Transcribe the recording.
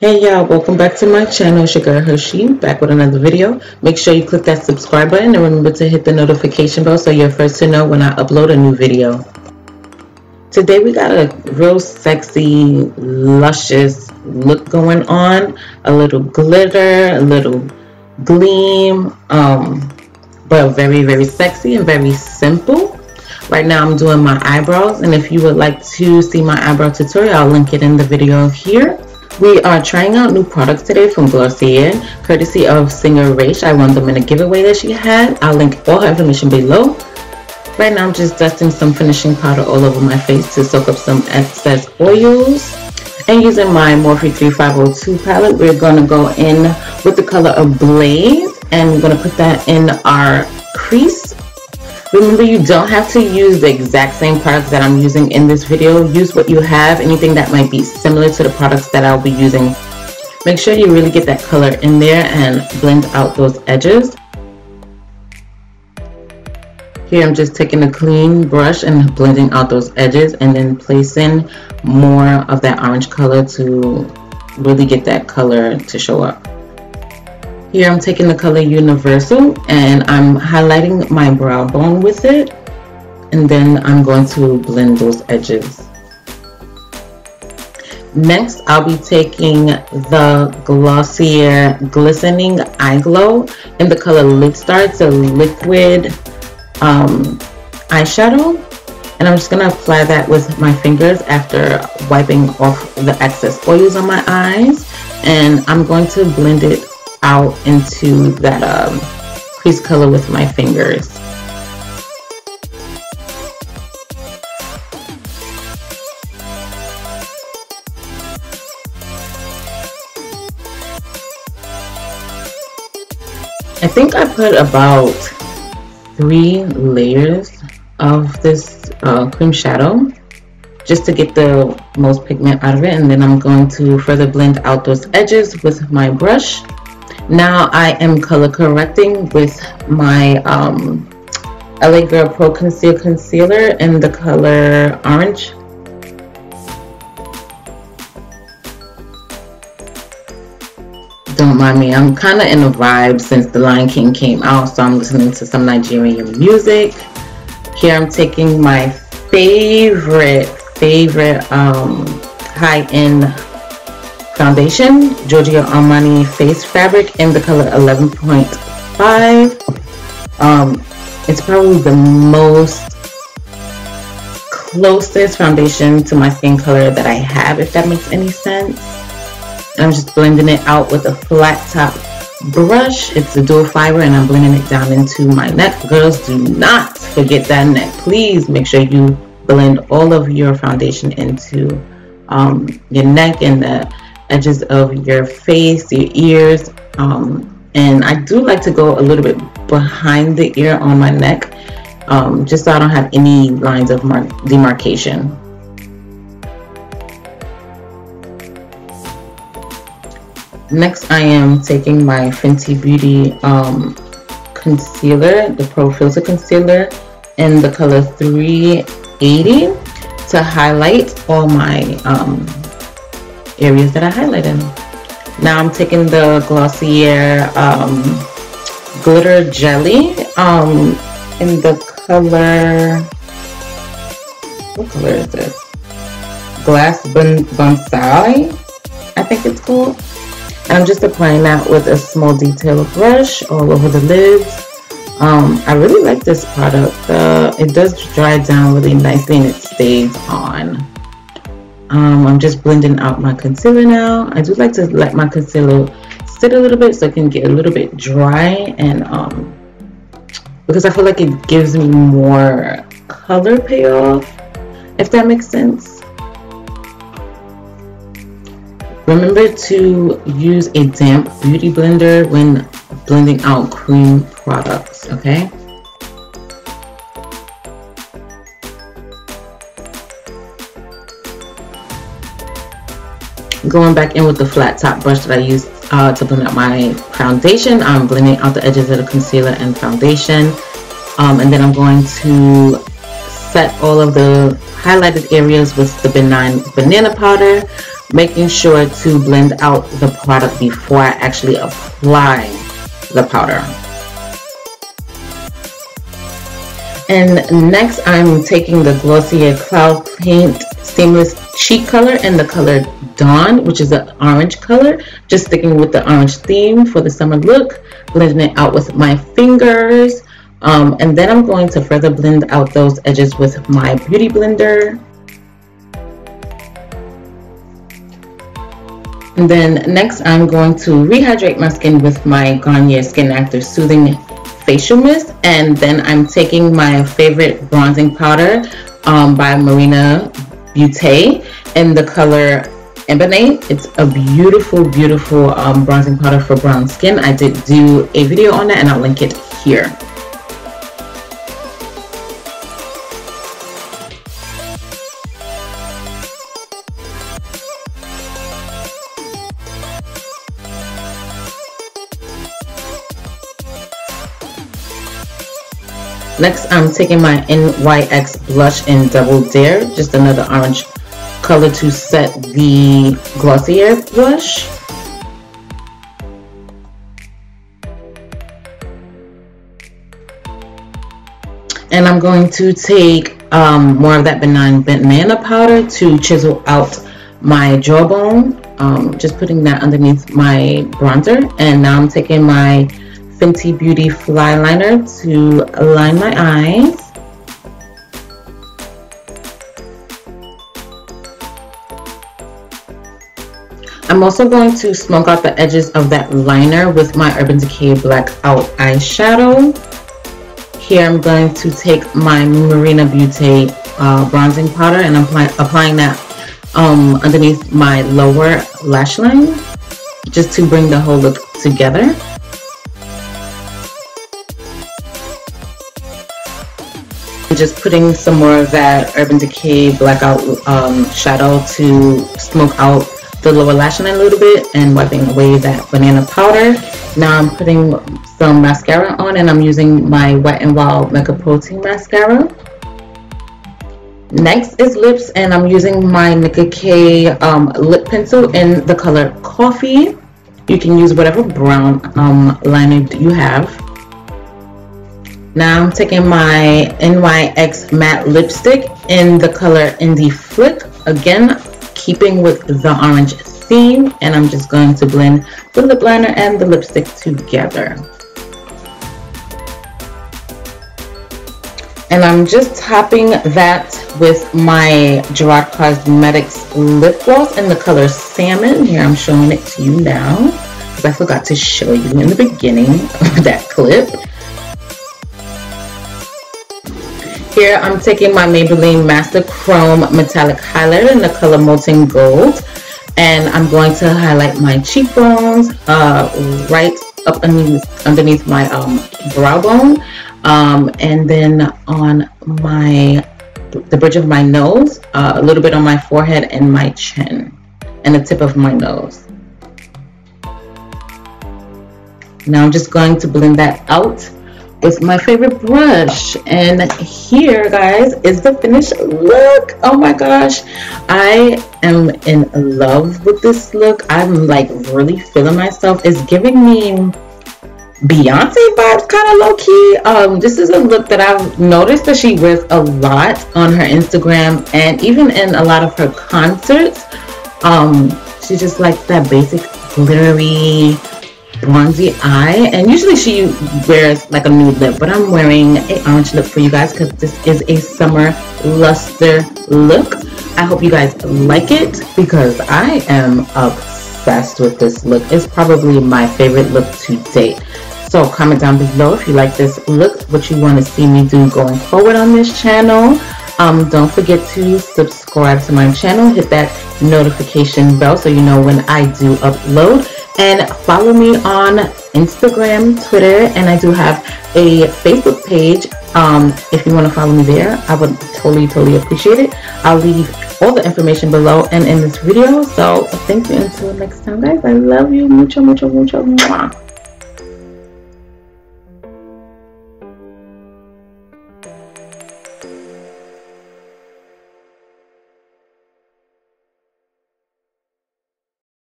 Hey y'all, welcome back to my channel. It's your girl Hershey, back with another video. Make sure you click that subscribe button and remember to hit the notification bell so you're first to know when I upload a new video. Today we got a real sexy, luscious look going on. A little glitter, a little gleam, but very sexy and very simple. Right now I'm doing my eyebrows, and if you would like to see my eyebrow tutorial, I'll link it in the video here. We are trying out new products today from Glossier, courtesy of singer Rach. I won them in a giveaway that she had. I'll link all her information below. Right now I'm just dusting some finishing powder all over my face to soak up some excess oils. And using my Morphe 3502 palette, we're going to go in with the color Ablaze, and we're going to put that in our crease. Remember, you don't have to use the exact same products that I'm using in this video. Use what you have, anything that might be similar to the products that I'll be using. Make sure you really get that color in there and blend out those edges. Here I'm just taking a clean brush and blending out those edges, and then placing more of that orange color to really get that color to show up. Here I'm taking the color Universal and I'm highlighting my brow bone with it, and then I'm going to blend those edges. Next I'll be taking the Glossier Glistening Eye Glow in the color Lidstar. It's a liquid eyeshadow, and I'm just going to apply that with my fingers after wiping off the excess oils on my eyes, and I'm going to blend it out into that crease color with my fingers. I think I put about 3 layers of this cream shadow just to get the most pigment out of it, and then I'm going to further blend out those edges with my brush. Now I am color correcting with my LA Girl Pro Concealer in the color Orange. Don't mind me, I'm kind of in a vibe since The Lion King came out, so I'm listening to some Nigerian music. Here I'm taking my favorite high-end foundation, Giorgio Armani Face Fabric in the color 11.5. It's probably the most closest foundation to my skin color that I have, if that makes any sense. And I'm just blending it out with a flat top brush. It's a dual fiber, and I'm blending it down into my neck. Girls, do not forget that neck. Please make sure you blend all of your foundation into your neck and the edges of your face, your ears, and I do like to go a little bit behind the ear on my neck, just so I don't have any lines of demarcation. Next I am taking my Fenty Beauty concealer, the Pro Filt'r concealer in the color 380 to highlight all my areas that I highlighted. Now I'm taking the Glossier Glitter Gelee in the color, what color is this? Glass Bonsai, I think it's called. And I'm just applying that with a small detail brush all over the lids. I really like this product. It does dry down really nicely and it stays on. I'm just blending out my concealer now. I do like to let my concealer sit a little bit so it can get a little bit dry, and because I feel like it gives me more color payoff, if that makes sense. Remember to use a damp beauty blender when blending out cream products, okay? Going back in with the flat top brush that I used to blend out my foundation, I'm blending out the edges of the concealer and foundation, and then I'm going to set all of the highlighted areas with the benign banana powder. making sure to blend out the product before I actually apply the powder. And next I'm taking the Glossier Cloud Paint Seamless Cheek color in the color Dawn, which is an orange color. Just sticking with the orange theme for the summer look, blending it out with my fingers. And then I'm going to further blend out those edges with my beauty blender. And then next I'm going to rehydrate my skin with my Garnier Skin Active Soothing Facial Mist. And then I'm taking my favorite bronzing powder by Marena Beauté in the color Ebéne. It's a beautiful, beautiful bronzing powder for brown skin. I did do a video on that and I'll link it here. Next, I'm taking my NYX blush in Double Dare, just another orange color to set the Glossier blush. And I'm going to take more of that benign banana powder to chisel out my jawbone. Just putting that underneath my bronzer. And now I'm taking my Fenty Beauty Flyliner to line my eyes. I'm also going to smoke out the edges of that liner with my Urban Decay Blackout eyeshadow. Here I'm going to take my Marena Beauté bronzing powder and I'm applying that underneath my lower lash line, just to bring the whole look together. Just putting some more of that Urban Decay Blackout shadow to smoke out the lower lash line a little bit and wiping away that banana powder. Now I'm putting some mascara on and I'm using my Wet n Wild Mega Protein Mascara. Next is lips and I'm using my Nicka K lip pencil in the color Coffee. You can use whatever brown liner you have. Now I'm taking my NYX matte lipstick in the color Indie Flick, again keeping with the orange theme, and I'm just going to blend the lip liner and the lipstick together. And I'm just topping that with my Gerard Cosmetics lip gloss in the color Salmon. Here I'm showing it to you now because I forgot to show you in the beginning of that clip. Here I'm taking my Maybelline Master Chrome Metallic Highlighter in the color Molten Gold, and I'm going to highlight my cheekbones right up underneath my brow bone, and then on the bridge of my nose, a little bit on my forehead and my chin, and the tip of my nose. Now I'm just going to blend that out with my favorite brush, and here guys is the finished look. Oh my gosh, I am in love with this look. I'm like really feeling myself. It's giving me Beyonce vibes, kind of low-key. This is a look that I've noticed that she wears a lot on her Instagram and even in a lot of her concerts. She just likes that basic glittery bronzy eye, and usually she wears like a nude lip, but I'm wearing an orange lip for you guys because this is a summer luster look. I hope you guys like it because I am obsessed with this look. It's probably my favorite look to date. So comment down below if you like this look, what you want to see me do going forward on this channel. Don't forget to subscribe to my channel, hit that notification bell so you know when I do upload. And follow me on Instagram, Twitter, and I do have a Facebook page. If you want to follow me there, I would totally appreciate it. I'll leave all the information below and in this video. So thank you until next time, guys. I love you mucho. Mwah.